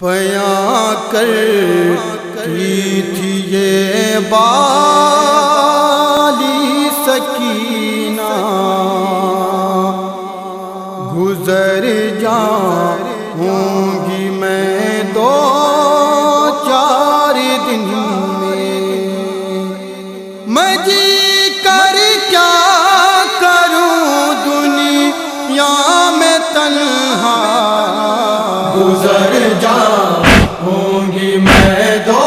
بیاں کرتی تھی یہ بالی سکینہ، گزر جاؤں گی میں دو چار دن میں جی کر کیا کروں دنیا میں تنہا، گزر جاؤں گی میں دو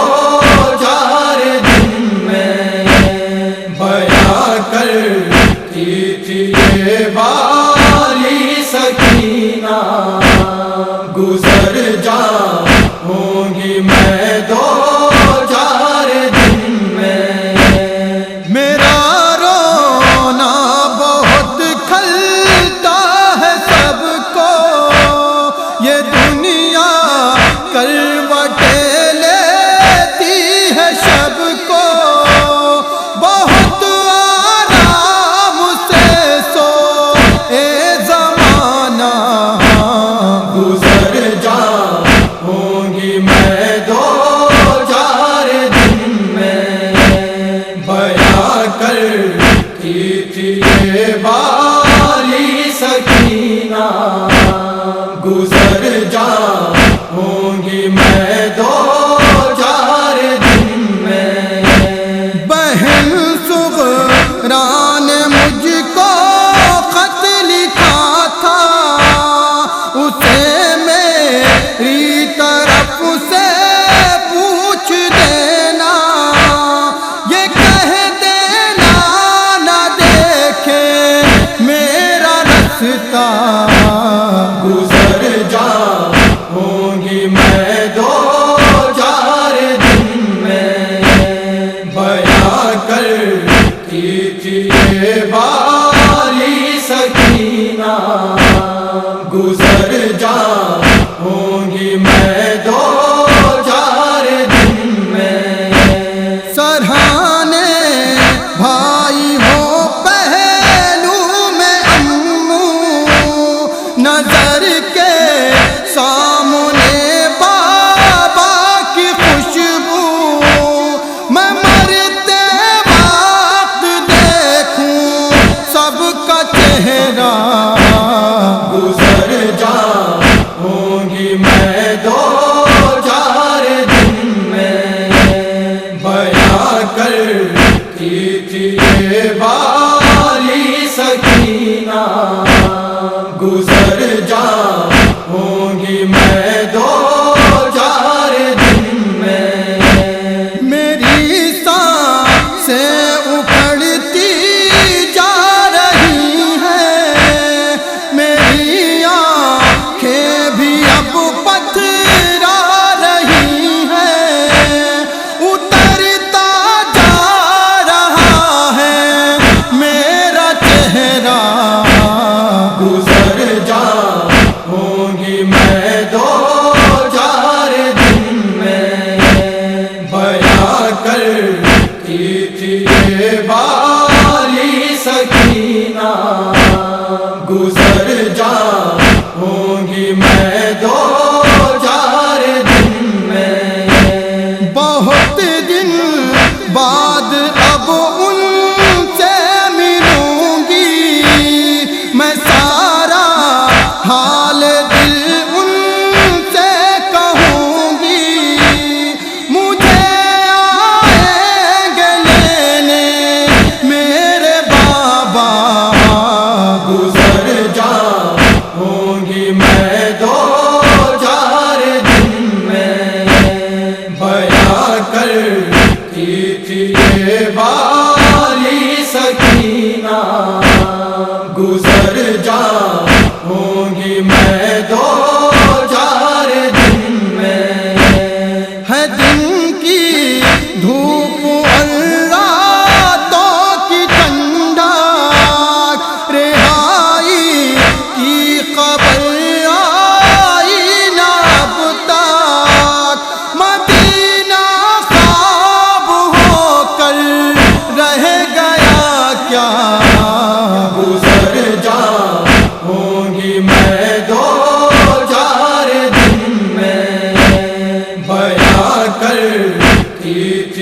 چار دن میں، بیاں کرتی تھی یہ بالی سکینہ، گزر جاؤں گی میں دو چار دن میں، میرا رونا بہت کھلتا ہے سب کو، یہ دنیا کروٹیں لیتی ہے شب کو، بہت آرام سے سو اے زمانہ، گزر جاؤں گی میں دو چار دن میں، بیاں کرتی تھی یہ بالی سکینہ، گزر جاؤں گی میں دو چار دن میں، بہن صغرا نے مجھ کو خط لکھا تھا، اسے میری طرف سے پوچھ دینا، یہ کہہ دینا نہ دیکھے میرا رستہ، گزر جاؤں گی میں دو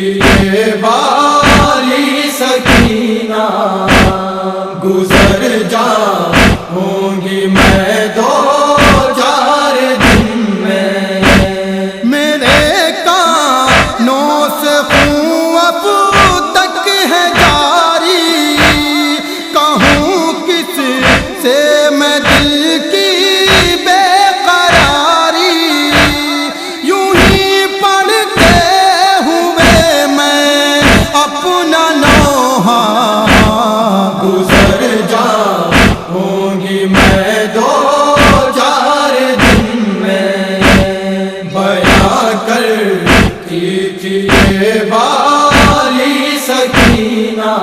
یہ والی سکینہ گزر جاؤں گی میں دو چار دن میں، میرے کانوں سے خون اب تک ہے جاری، کہوں کس سے میں دل کی بے قراری، یوں ہی پڑھتے ہوئے میں اپنا نوحہ گزر جاؤں گی میں دو چار دن میں، بیاں کرتی تھی یہ والی سکینہ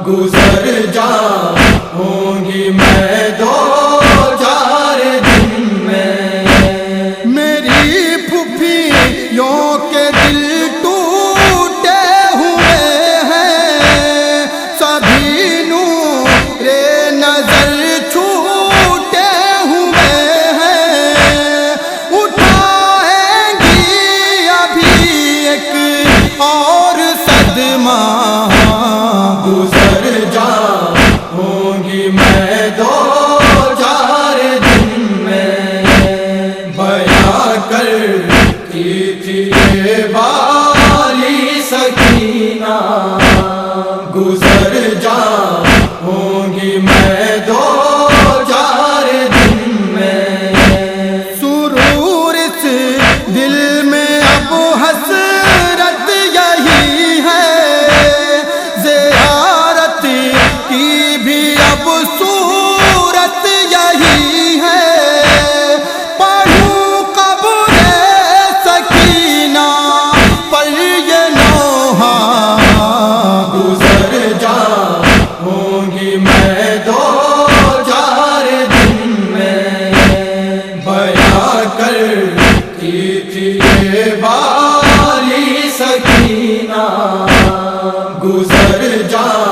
گزر جاؤں گی میں دو چار دن میں، میری پھوپھیوں کے دل ٹوٹے ہوئے ہیں، سبھی نور نظر چھوٹے ہوئے ہیں، اٹھائیں گی ابھی ایک اور صدمہ گزر جاؤں گی میں دو چار دن میں، بیاں کرتی تھی یہ والی سکینہ گزر جاؤں گی میں دو چار دن میں، سرور اس دل میں اب حسرت یہی ہے، زیارت کی بھی اب صورت یہی ہے، پڑھوں قبر سکینہ پر یہ نوحہ گزر جاؤں گی میں دو چار دن میں، بیاں کرتی تھی یہ والی سکینہ گزر جاؤں